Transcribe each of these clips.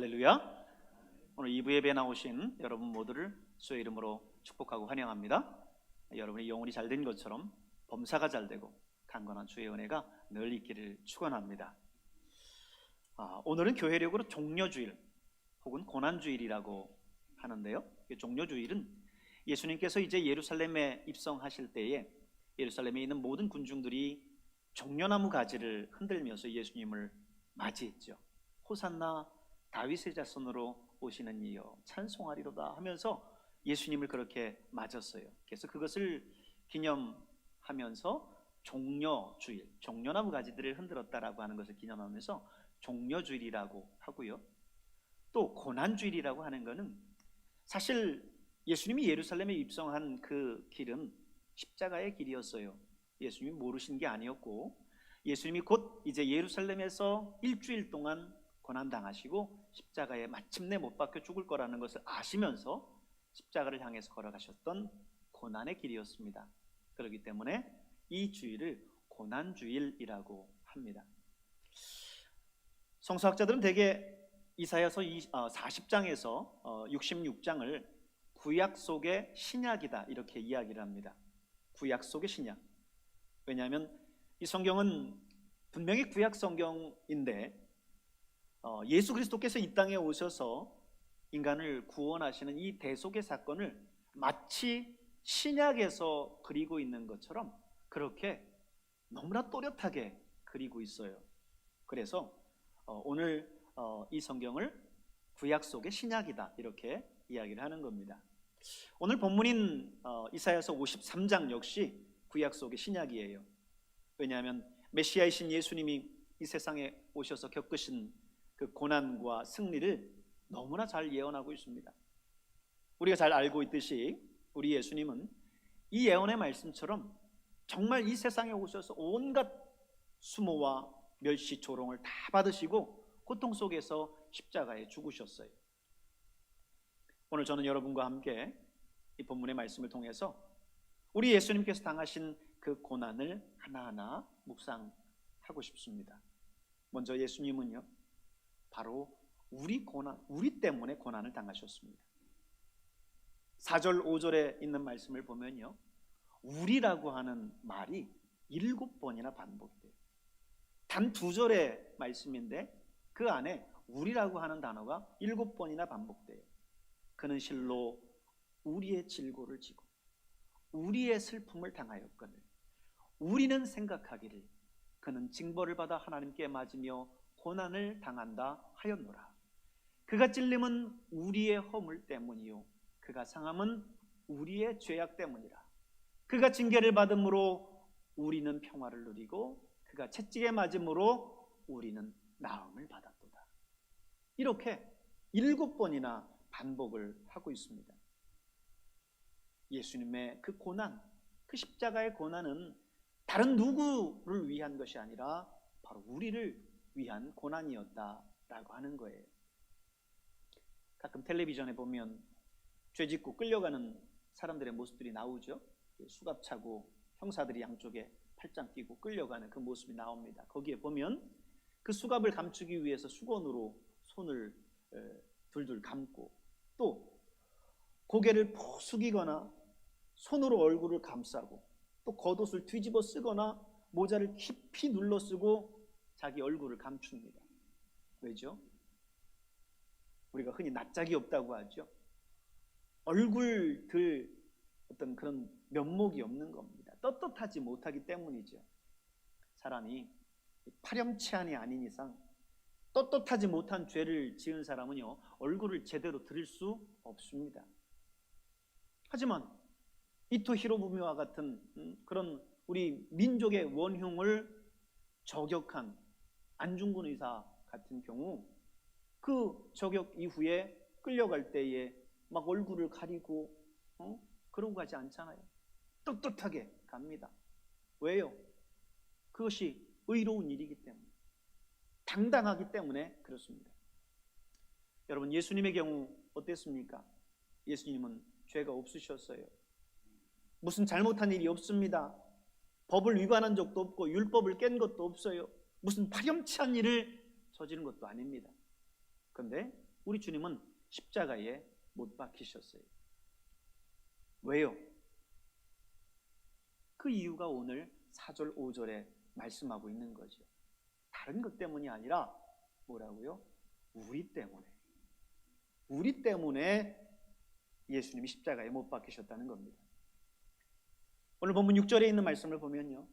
할렐루야. 오늘 2부 예배에 나오신 여러분 모두를 주의 이름으로 축복하고 환영합니다. 여러분이 영혼이 잘된 것처럼 범사가 잘되고 강건한 주의 은혜가 늘 있기를 축원합니다. 오늘은 교회력으로 종려주일 혹은 고난주일이라고 하는데요, 종려주일은 예수님께서 이제 예루살렘에 입성하실 때에 예루살렘에 있는 모든 군중들이 종려나무 가지를 흔들면서 예수님을 맞이했죠. 호산나 다윗의 자손으로 오시는 이여 찬송하리로다 하면서 예수님을 그렇게 맞았어요. 그래서 그것을 기념하면서 종려주일, 종려나무 가지들을 흔들었다라고 하는 것을 기념하면서 종려주일이라고 하고요. 또 고난주일이라고 하는 것은 사실 예수님이 예루살렘에 입성한 그 길은 십자가의 길이었어요. 예수님이 모르신 게 아니었고, 예수님이 곧 이제 예루살렘에서 일주일 동안 고난당하시고 십자가에 마침내 못 박혀 죽을 거라는 것을 아시면서 십자가를 향해서 걸어가셨던 고난의 길이었습니다. 그렇기 때문에 이 주일을 고난주일이라고 합니다. 성서학자들은 대개 이사야서 40장에서 66장을 구약 속의 신약이다 이렇게 이야기를 합니다. 구약 속의 신약. 왜냐하면 이 성경은 분명히 구약 성경인데 예수 그리스도께서 이 땅에 오셔서 인간을 구원하시는 이 대속의 사건을 마치 신약에서 그리고 있는 것처럼 그렇게 너무나 또렷하게 그리고 있어요. 그래서 오늘 이 성경을 구약 속의 신약이다 이렇게 이야기를 하는 겁니다. 오늘 본문인 이사야서 53장 역시 구약 속의 신약이에요. 왜냐하면 메시아이신 예수님이 이 세상에 오셔서 겪으신 그 고난과 승리를 너무나 잘 예언하고 있습니다. 우리가 잘 알고 있듯이 우리 예수님은 이 예언의 말씀처럼 정말 이 세상에 오셔서 온갖 수모와 멸시 조롱을 다 받으시고 고통 속에서 십자가에 죽으셨어요. 오늘 저는 여러분과 함께 이 본문의 말씀을 통해서 우리 예수님께서 당하신 그 고난을 하나하나 묵상하고 싶습니다. 먼저 예수님은요, 바로 우리 때문에 고난을 당하셨습니다. 4절 5절에 있는 말씀을 보면요, 우리라고 하는 말이 7번이나 반복돼요. 단 2절의 말씀인데 그 안에 우리라고 하는 단어가 7번이나 반복돼요. 그는 실로 우리의 질고를 지고 우리의 슬픔을 당하였거늘 우리는 생각하기를 그는 징벌을 받아 하나님께 맞으며 고난을 당한다 하였노라. 그가 찔림은 우리의 허물 때문이요 그가 상함은 우리의 죄악 때문이라. 그가 징계를 받음으로 우리는 평화를 누리고 그가 채찍에 맞음으로 우리는 나음을 받았도다. 이렇게 7번이나 반복을 하고 있습니다. 예수님의 그 고난, 그 십자가의 고난은 다른 누구를 위한 것이 아니라 바로 우리를 위한 고난이었다라고 하는 거예요. 가끔 텔레비전에 보면 죄짓고 끌려가는 사람들의 모습들이 나오죠. 수갑 차고 형사들이 양쪽에 팔짱 끼고 끌려가는 그 모습이 나옵니다. 거기에 보면 그 수갑을 감추기 위해서 수건으로 손을 둘둘 감고 또 고개를 푹 숙이거나 손으로 얼굴을 감싸고 또 겉옷을 뒤집어 쓰거나 모자를 깊이 눌러 쓰고 자기 얼굴을 감춥니다. 왜죠? 우리가 흔히 낯짝이 없다고 하죠. 얼굴 들 어떤 그런 면목이 없는 겁니다. 떳떳하지 못하기 때문이죠. 사람이 파렴치한이 아닌 이상 떳떳하지 못한 죄를 지은 사람은요, 얼굴을 제대로 들일 수 없습니다. 하지만 이토 히로부미와 같은 그런 우리 민족의 원흉을 저격한 안중근 의사 같은 경우 그 저격 이후에 끌려갈 때에 막 얼굴을 가리고 그러고 가지 않잖아요. 떳떳하게 갑니다. 왜요? 그것이 의로운 일이기 때문에, 당당하기 때문에 그렇습니다. 여러분, 예수님의 경우 어땠습니까? 예수님은 죄가 없으셨어요. 무슨 잘못한 일이 없습니다. 법을 위반한 적도 없고 율법을 깬 것도 없어요. 무슨 파렴치한 일을 저지른 것도 아닙니다. 그런데 우리 주님은 십자가에 못 박히셨어요. 왜요? 그 이유가 오늘 4절 5절에 말씀하고 있는 거죠. 다른 것 때문이 아니라 뭐라고요? 우리 때문에 예수님이 십자가에 못 박히셨다는 겁니다. 오늘 본문 6절에 있는 말씀을 보면요,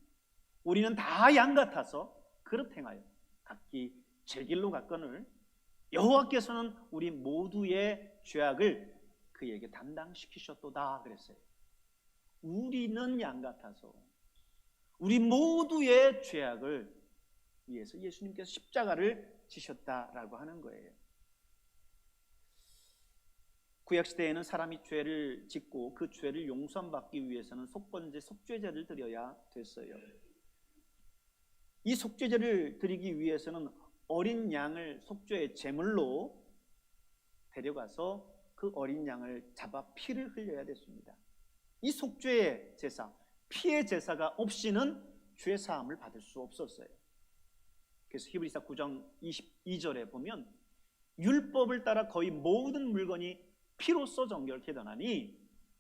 우리는 다 양 같아서 그릇 행하여 각기 제 길로 갔거늘 여호와께서는 우리 모두의 죄악을 그에게 담당시키셨도다 그랬어요. 우리는 양 같아서 우리 모두의 죄악을 위해서 예수님께서 십자가를 지셨다라고 하는 거예요. 구약시대에는 사람이 죄를 짓고 그 죄를 용서받기 위해서는 속번제 속죄제를 드려야 됐어요. 이 속죄제를 드리기 위해서는 어린 양을 속죄의 제물로 데려가서 그 어린 양을 잡아 피를 흘려야 됐습니다. 이 속죄의 제사, 피의 제사가 없이는 죄사함을 받을 수 없었어요. 그래서 히브리서 9장 22절에 보면 율법을 따라 거의 모든 물건이 피로써 정결케 되나니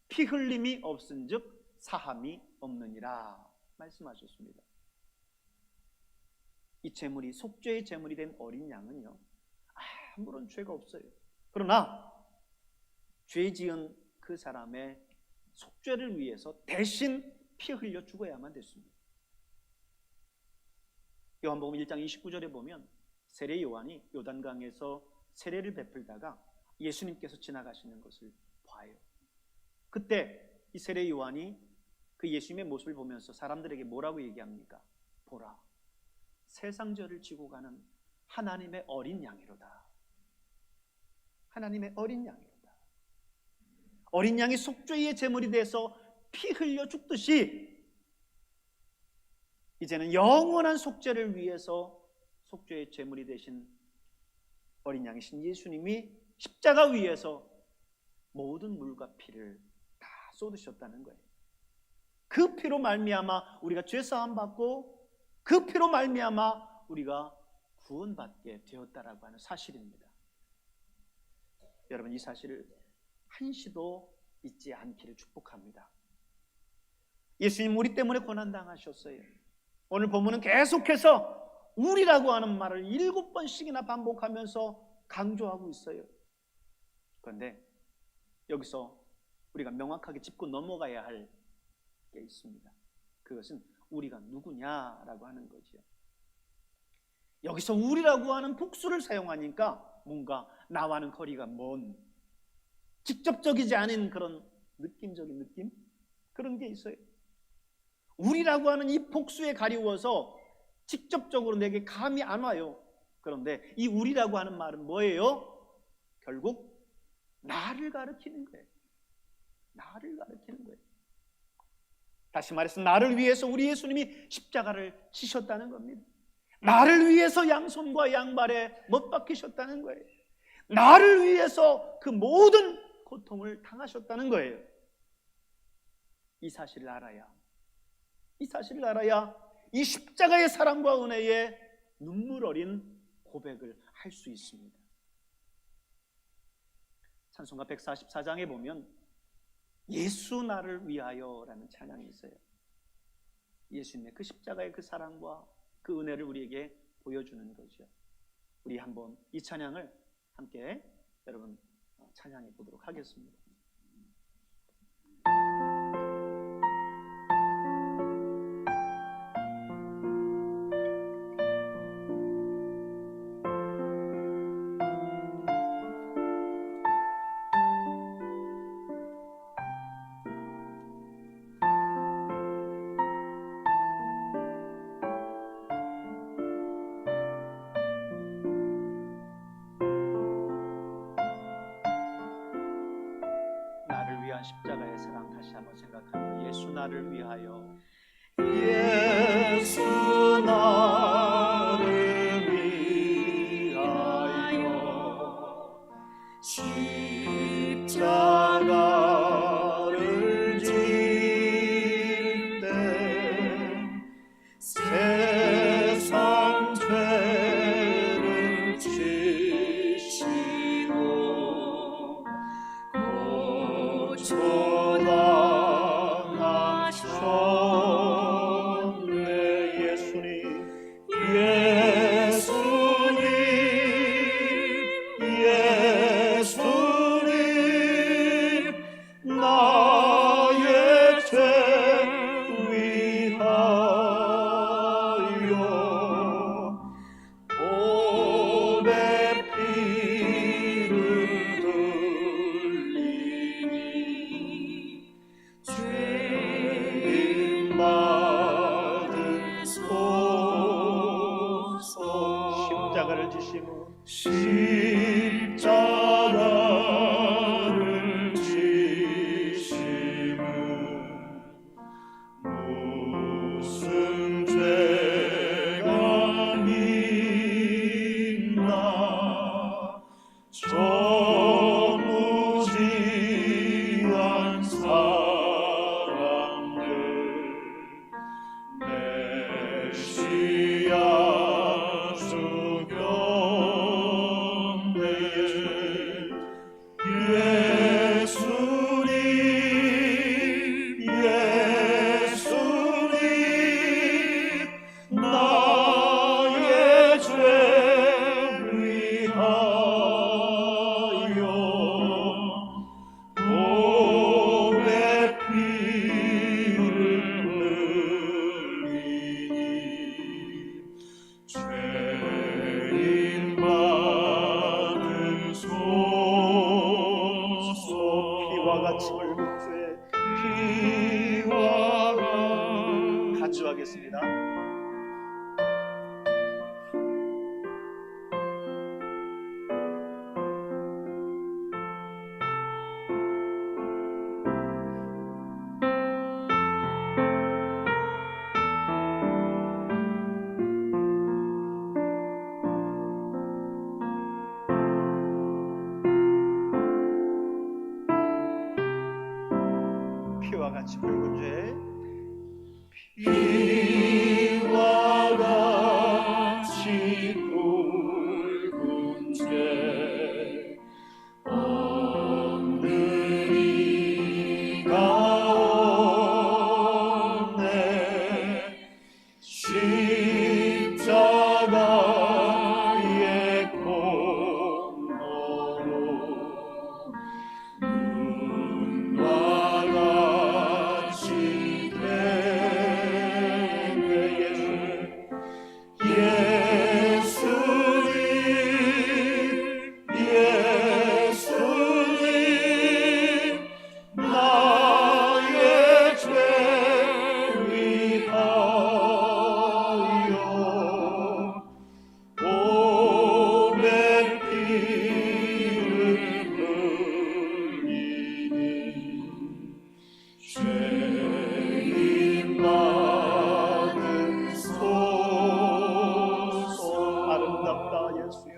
피 흘림이 없은즉 사함이 없느니라 말씀하셨습니다. 이 제물이 속죄의 제물이 된 어린 양은요, 아무런 죄가 없어요. 그러나 죄 지은 그 사람의 속죄를 위해서 대신 피 흘려 죽어야만 됐습니다. 요한복음 1장 29절에 보면 세례 요한이 요단강에서 세례를 베풀다가 예수님께서 지나가시는 것을 봐요. 그때 이 세례 요한이 그 예수님의 모습을 보면서 사람들에게 뭐라고 얘기합니까? 보라, 세상 죄를 지고 가는 하나님의 어린 양이로다. 하나님의 어린 양이로다. 어린 양이 속죄의 제물이 돼서 피 흘려 죽듯이 이제는 영원한 속죄를 위해서 속죄의 제물이 되신 어린 양이신 예수님이 십자가 위에서 모든 물과 피를 다 쏟으셨다는 거예요. 그 피로 말미암아 우리가 죄사함 받고 그 피로 말미암아 우리가 구원받게 되었다라고 하는 사실입니다. 여러분, 이 사실을 한시도 잊지 않기를 축복합니다. 예수님 우리 때문에 고난당하셨어요. 오늘 본문은 계속해서 우리라고 하는 말을 7번씩이나 반복하면서 강조하고 있어요. 그런데 여기서 우리가 명확하게 짚고 넘어가야 할 게 있습니다. 그것은 우리가 누구냐라고 하는 거죠. 여기서 우리라고 하는 복수를 사용하니까 뭔가 나와는 거리가 먼, 직접적이지 않은 그런 느낌적인 느낌? 그런 게 있어요. 우리라고 하는 이 복수에 가리워서 직접적으로 내게 감이 안 와요. 그런데 이 우리라고 하는 말은 뭐예요? 결국 나를 가리키는 거예요. 나를 가리키는 거예요. 다시 말해서 나를 위해서 우리 예수님이 십자가를 지셨다는 겁니다. 나를 위해서 양손과 양발에 못 박히셨다는 거예요. 나를 위해서 그 모든 고통을 당하셨다는 거예요. 이 사실을 알아야 이 십자가의 사랑과 은혜에 눈물 어린 고백을 할 수 있습니다. 찬송가 144장에 보면 예수 나를 위하여라는 찬양이 있어요. 예수님의 그 십자가의 그 사랑과 그 은혜를 우리에게 보여주는 거죠. 우리 한번 이 찬양을 함께 여러분 찬양해 보도록 하겠습니다. 십자가의 사랑 다시 한번 생각하며 예수 나를 위하여 예수 나를 위하여 십자가를 질 때 세상 죄를 지시고 십자가를 지심은 무슨 죄가 있나 저 무지한 사람들 메시아 주경배 예수님 나의 죄 위하여 몸에 피를 흘리니 죄인 받으소서. 피와 같이 붉은 죄 피와 간주하겠습니다. 피와 같이 붉은 죄 피와 같이 붉은 죄 없는 이가 없네 십자가의 공로로 눈과 같이 되네 예수님 나의 죄 위하여 몸에 피를 흘리니 죄인 받으소서. 아름답다 예수여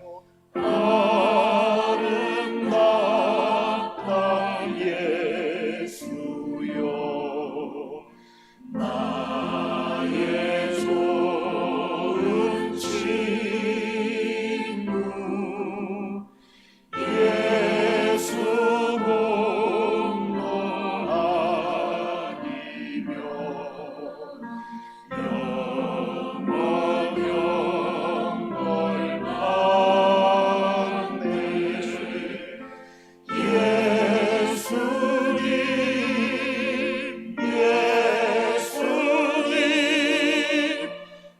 아름답다 예수여 나의 좋은 친구 예수 공로 아니며 영원한 걸 받네 예수님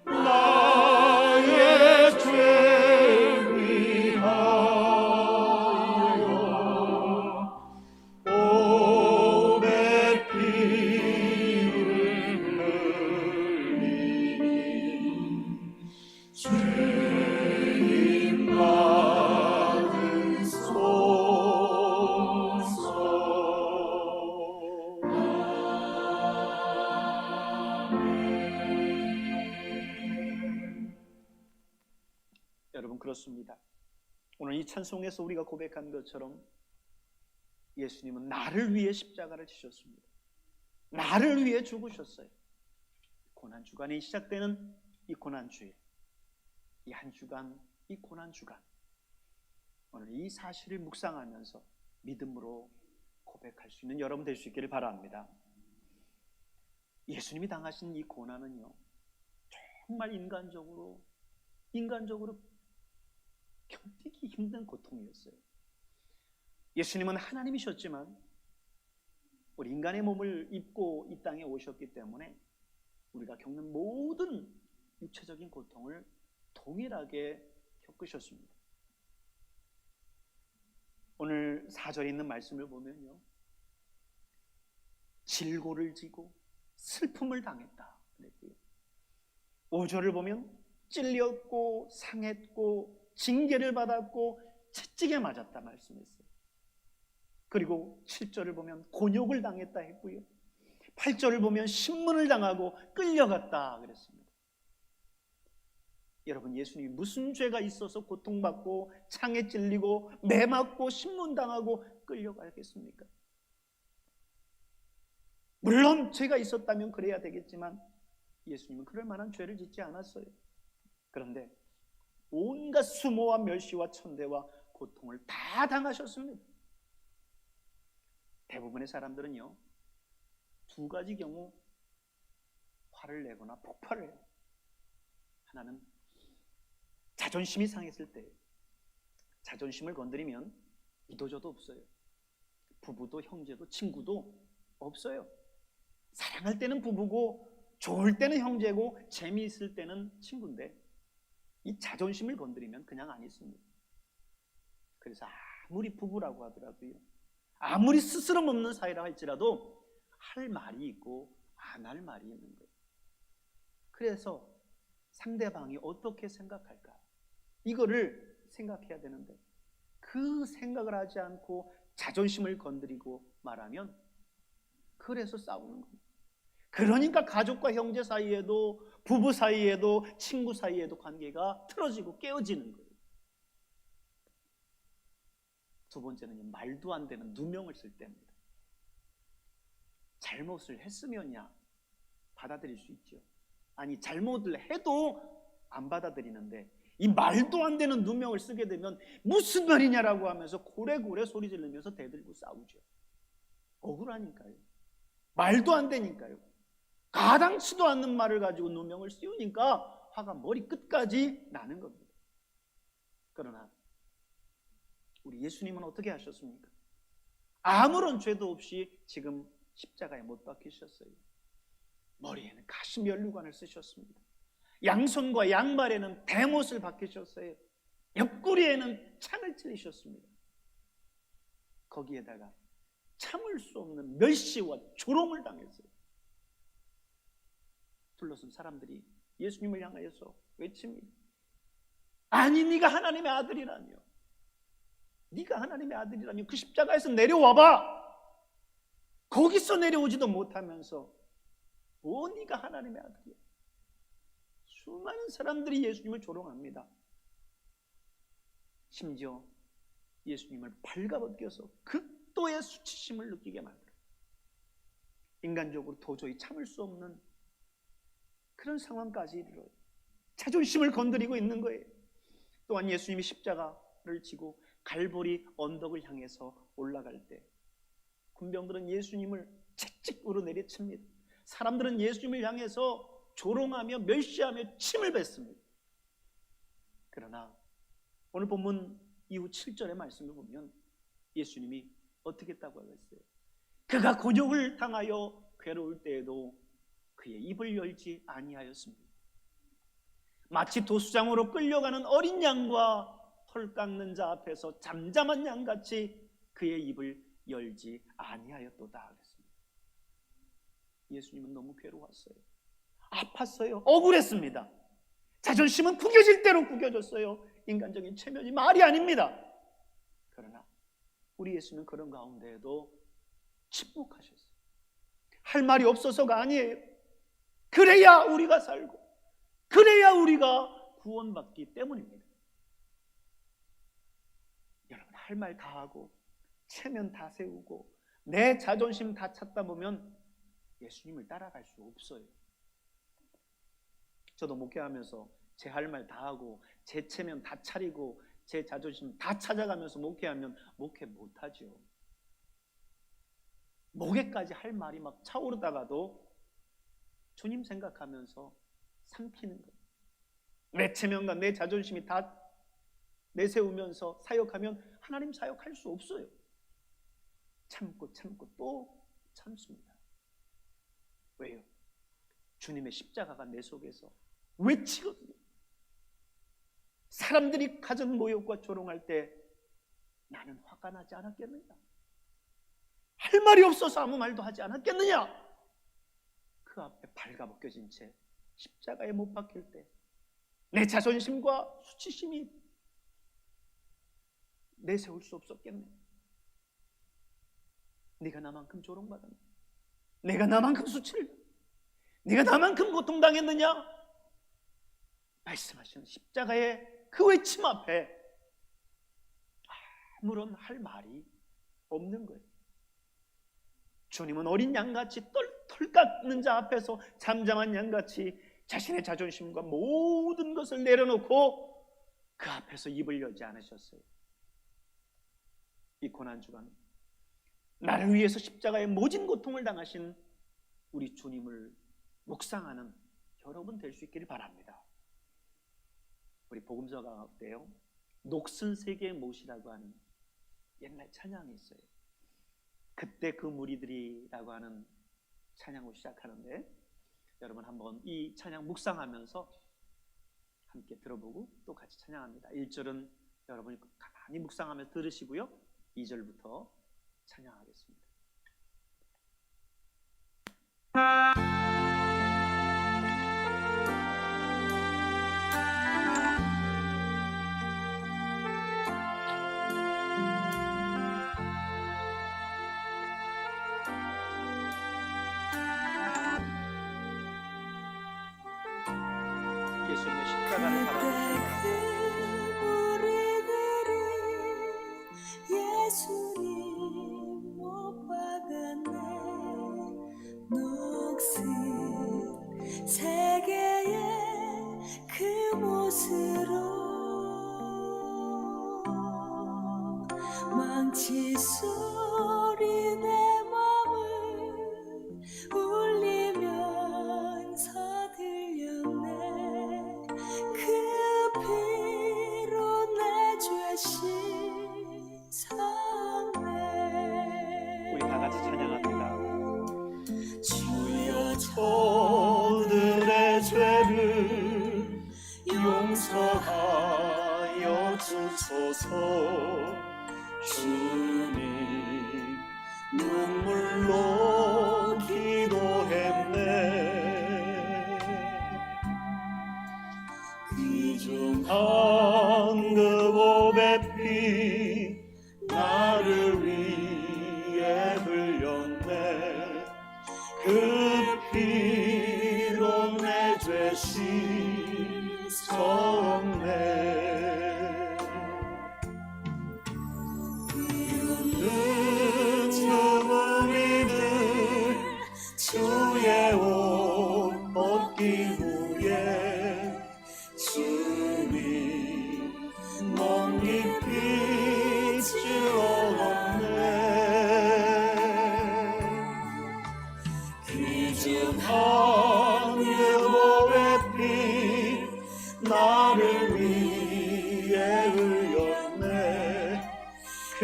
나의 죄 위하여 몸에 피를 흘리니 죄인 받으소서. 여러분 그렇습니다. 오늘 이 찬송에서 우리가 고백한 것처럼 예수님은 나를 위해 십자가를 지셨습니다. 나를 위해 죽으셨어요. 고난주간이 시작되는 이 고난주에 이 한 주간, 이 고난주간 오늘 이 사실을 묵상하면서 믿음으로 고백할 수 있는 여러분 될 수 있기를 바랍니다. 예수님이 당하신 이 고난은요 정말 인간적으로 견디기 힘든 고통이었어요. 예수님은 하나님이셨지만 우리 인간의 몸을 입고 이 땅에 오셨기 때문에 우리가 겪는 모든 육체적인 고통을 동일하게 겪으셨습니다. 오늘 4절에 있는 말씀을 보면요, 질고를 지고 슬픔을 당했다 그랬고요. 5절을 보면 찔렸고 상했고 징계를 받았고 채찍에 맞았다 말씀했어요. 그리고 7절을 보면 곤욕을 당했다 했고요. 8절을 보면 신문을 당하고 끌려갔다 그랬습니다. 여러분, 예수님이 무슨 죄가 있어서 고통받고 창에 찔리고 매 맞고 신문당하고 끌려가겠습니까? 물론 죄가 있었다면 그래야 되겠지만 예수님은 그럴 만한 죄를 짓지 않았어요. 그런데 온갖 수모와 멸시와 천대와 고통을 다 당하셨습니다. 대부분의 사람들은요, 두 가지 경우 화를 내거나 폭발을 해요. 하나는 자존심이 상했을 때, 자존심을 건드리면 이도저도 없어요. 부부도 형제도 친구도 없어요. 사랑할 때는 부부고 좋을 때는 형제고 재미있을 때는 친구인데 이 자존심을 건드리면 그냥 안 있습니다. 그래서 아무리 부부라고 하더라도요, 아무리 스스럼 없는 사이라 할지라도 할 말이 있고 안 할 말이 있는 거예요. 그래서 상대방이 어떻게 생각할까, 이거를 생각해야 되는데 그 생각을 하지 않고 자존심을 건드리고 말하면 그래서 싸우는 겁니다. 그러니까 가족과 형제 사이에도 부부 사이에도 친구 사이에도 관계가 틀어지고 깨어지는 거예요. 두 번째는 말도 안 되는 누명을 쓸 때입니다. 잘못을 했으면야 받아들일 수 있죠. 아니, 잘못을 해도 안 받아들이는데 이 말도 안 되는 누명을 쓰게 되면 무슨 말이냐라고 하면서 고래고래 소리 지르면서 대들고 싸우죠. 억울하니까요. 말도 안 되니까요. 가당치도 않는 말을 가지고 누명을 씌우니까 화가 머리 끝까지 나는 겁니다. 그러나 우리 예수님은 어떻게 하셨습니까? 아무런 죄도 없이 지금 십자가에 못 박히셨어요. 머리에는 가시면류관을 쓰셨습니다. 양손과 양발에는 대못을 박히셨어요. 옆구리에는 창을 찔리셨습니다. 거기에다가 참을 수 없는 멸시와 조롱을 당했어요. 둘러선 사람들이 예수님을 향하여서 외칩니다. 아니, 네가 하나님의 아들이라며, 네가 하나님의 아들이라며 그 십자가에서 내려와봐. 거기서 내려오지도 못하면서 뭐 네가 하나님의 아들이야. 수많은 사람들이 예수님을 조롱합니다. 심지어 예수님을 발가벗겨서 극도의 수치심을 느끼게 만들어요. 인간적으로 도저히 참을 수 없는 그런 상황까지 이르러요. 자존심을 건드리고 있는 거예요. 또한 예수님이 십자가를 지고 갈보리 언덕을 향해서 올라갈 때 군병들은 예수님을 채찍으로 내리칩니다. 사람들은 예수님을 향해서 조롱하며 멸시하며 침을 뱉습니다. 그러나 오늘 본문 이후 7절의 말씀을 보면 예수님이 어떻게 했다고 하겠어요? 그가 곤욕을 당하여 괴로울 때에도 그의 입을 열지 아니하였습니다. 마치 도수장으로 끌려가는 어린 양과 털 깎는 자 앞에서 잠잠한 양같이 그의 입을 열지 아니하였도다 그랬습니다. 예수님은 너무 괴로웠어요. 아팠어요. 억울했습니다. 자존심은 구겨질 대로 구겨졌어요. 인간적인 체면이 말이 아닙니다. 그러나 우리 예수님은 그런 가운데에도 침묵하셨어요. 할 말이 없어서가 아니에요. 그래야 우리가 살고 그래야 우리가 구원받기 때문입니다. 여러분, 할 말 다 하고 체면 다 세우고 내 자존심 다 찾다 보면 예수님을 따라갈 수 없어요. 저도 목회하면서 제 할 말 다 하고 제 체면 다 차리고 제 자존심 다 찾아가면서 목회하면 목회 못하죠. 목에까지 할 말이 막 차오르다가도 주님 생각하면서 삼키는 거예요. 내 체면과 내 자존심이 다 내세우면서 사역하면 하나님 사역할 수 없어요. 참고 또 참습니다. 왜요? 주님의 십자가가 내 속에서 외치거든요. 사람들이 가진 모욕과 조롱할 때 나는 화가 나지 않았겠느냐? 할 말이 없어서 아무 말도 하지 않았겠느냐? 그 앞에 발가벗겨진 채 십자가에 못 박힐 때 내 자존심과 수치심이 내세울 수 없었겠네. 네가 나만큼 조롱받았네. 내가 나만큼 수치를, 네가 나만큼 고통당했느냐? 말씀하시는 십자가의 그 외침 앞에 아무런 할 말이 없는 거예요. 주님은 어린 양같이 털 깎는 자 앞에서 잠잠한 양같이 자신의 자존심과 모든 것을 내려놓고 그 앞에서 입을 열지 않으셨어요. 이 고난주간 나를 위해서 십자가의 모진 고통을 당하신 우리 주님을 묵상하는 여러분 될 수 있기를 바랍니다. 우리 복음서 가운데요, 녹슨 세계의 못이라고 하는 옛날 찬양이 있어요. 그때 그 무리들이라고 하는 찬양으로 시작하는데, 여러분 한번 이 찬양 묵상하면서 함께 들어보고 또 같이 찬양합니다. 1절은 여러분이 가만히 묵상하면서 들으시고요, 2절부터 찬양하겠습니다. 예수님의 십자가를 바라보십니다. 예수님 못 박았네. 녹슨 세계의 그 못으로 망치 소리 내 맘을 울리면서 들렸네. 그 피로 내 죄 씻었네. 우리 다 같이 찬양합니다. 주여 저들의 죄를 용서하여 주소서. 주님 눈물로 기도했네. 그중 한 그곱의 피 나를 위해 흘렸네. 그 피로 내 죄 씻었네. 늦은 우리들 주의 옷 벗기 후에 주님 먼 깊이 찔러왔네. 그중 한 여호와의 피 나를 위해 흘렸네. 그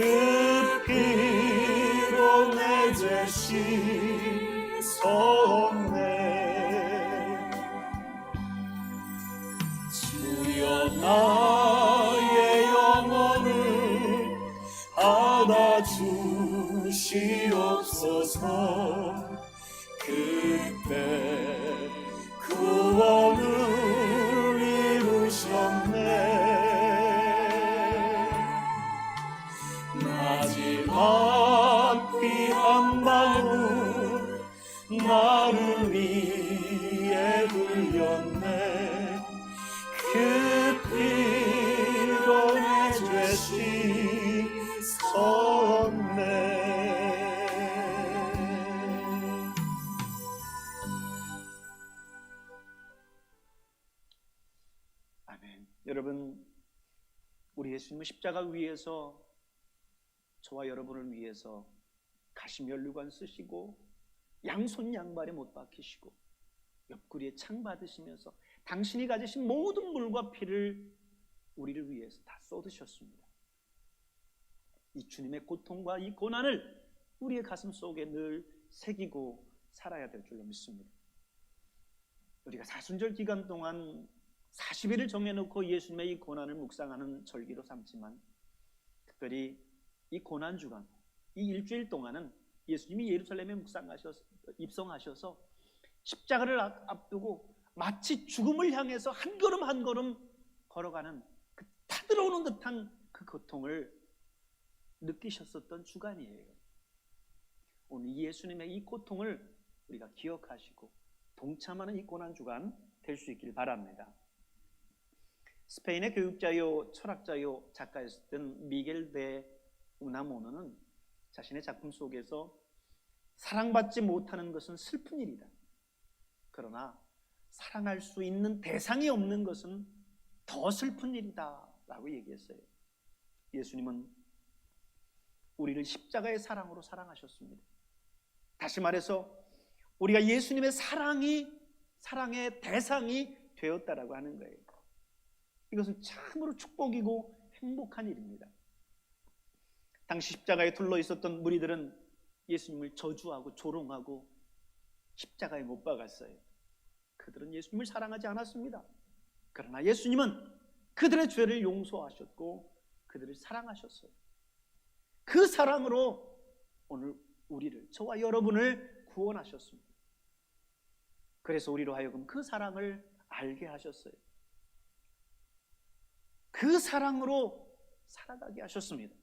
피로 내 죄 씻었네. 주여 나의 영혼을 받아주시옵소서. 그때 구원을 이루셨네. 마지막 피 한 방울 나를 위해 흘렸네. 그 피로 내 죄 씻었네. 아멘. 여러분, 우리 예수님은 십자가 위에서 저와 여러분을 위해서 가시면류관 쓰시고 양손 양발에 못 박히시고 옆구리에 창 받으시면서 당신이 가지신 모든 물과 피를 우리를 위해서 다 쏟으셨습니다. 이 주님의 고통과 이 고난을 우리의 가슴 속에 늘 새기고 살아야 될 줄로 믿습니다. 우리가 사순절 기간 동안 40일을 정해놓고 예수님의 이 고난을 묵상하는 절기로 삼지만, 특별히 이 고난주간, 이 일주일 동안은 예수님이 예루살렘에 입성하셔서 십자가를 앞두고 마치 죽음을 향해서 한 걸음 한 걸음 걸어가는 그 타들어오는 듯한 그 고통을 느끼셨었던 주간이에요. 오늘 예수님의 이 고통을 우리가 기억하시고 동참하는 이 고난 주간 될 수 있길 바랍니다. 스페인의 교육자요 철학자요 작가였던 미겔 데 우나무노는 자신의 작품 속에서 사랑받지 못하는 것은 슬픈 일이다. 그러나 사랑할 수 있는 대상이 없는 것은 더 슬픈 일이다 라고 얘기했어요. 예수님은 우리를 십자가의 사랑으로 사랑하셨습니다. 다시 말해서 우리가 예수님의 사랑의 대상이 되었다라고 하는 거예요. 이것은 참으로 축복이고 행복한 일입니다. 당시 십자가에 둘러 있었던 무리들은 예수님을 저주하고 조롱하고 십자가에 못 박았어요. 그들은 예수님을 사랑하지 않았습니다. 그러나 예수님은 그들의 죄를 용서하셨고 그들을 사랑하셨어요. 그 사랑으로 오늘 우리를, 저와 여러분을 구원하셨습니다. 그래서 우리로 하여금 그 사랑을 알게 하셨어요. 그 사랑으로 살아가게 하셨습니다.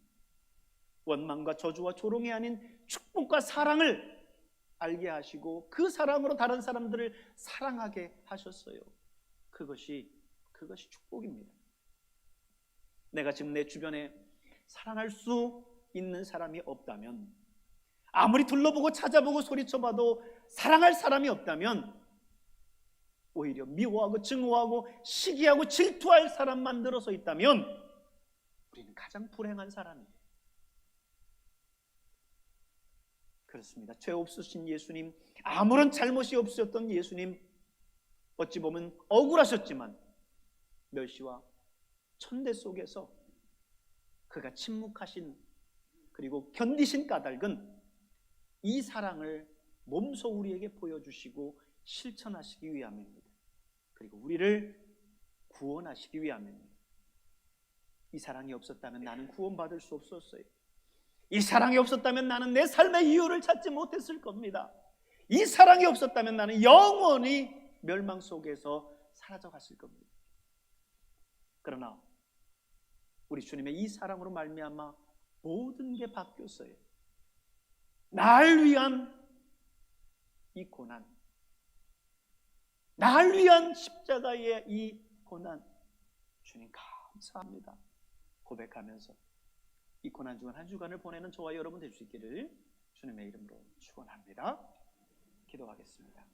원망과 저주와 조롱이 아닌 축복과 사랑을 알게 하시고 그 사랑으로 다른 사람들을 사랑하게 하셨어요. 그것이 축복입니다. 내가 지금 내 주변에 사랑할 수 있는 사람이 없다면, 아무리 둘러보고 찾아보고 소리쳐봐도 사랑할 사람이 없다면 오히려 미워하고 증오하고 시기하고 질투할 사람 만들어서 있다면 우리는 가장 불행한 사람이에요. 그렇습니다. 죄 없으신 예수님, 아무런 잘못이 없으셨던 예수님, 어찌 보면 억울하셨지만 멸시와 천대 속에서 그가 침묵하신 그리고 견디신 까닭은 이 사랑을 몸소 우리에게 보여주시고 실천하시기 위함입니다. 그리고 우리를 구원하시기 위함입니다. 이 사랑이 없었다면 나는 구원받을 수 없었어요. 이 사랑이 없었다면 나는 내 삶의 이유를 찾지 못했을 겁니다. 이 사랑이 없었다면 나는 영원히 멸망 속에서 사라져갔을 겁니다. 그러나 우리 주님의 이 사랑으로 말미암아 모든 게 바뀌었어요. 날 위한 이 고난, 날 위한 십자가의 이 고난, 주님 감사합니다 고백하면서 이 고난 주간 한 주간을 보내는 저와 여러분 될 수 있기를 주님의 이름으로 축원합니다. 기도하겠습니다.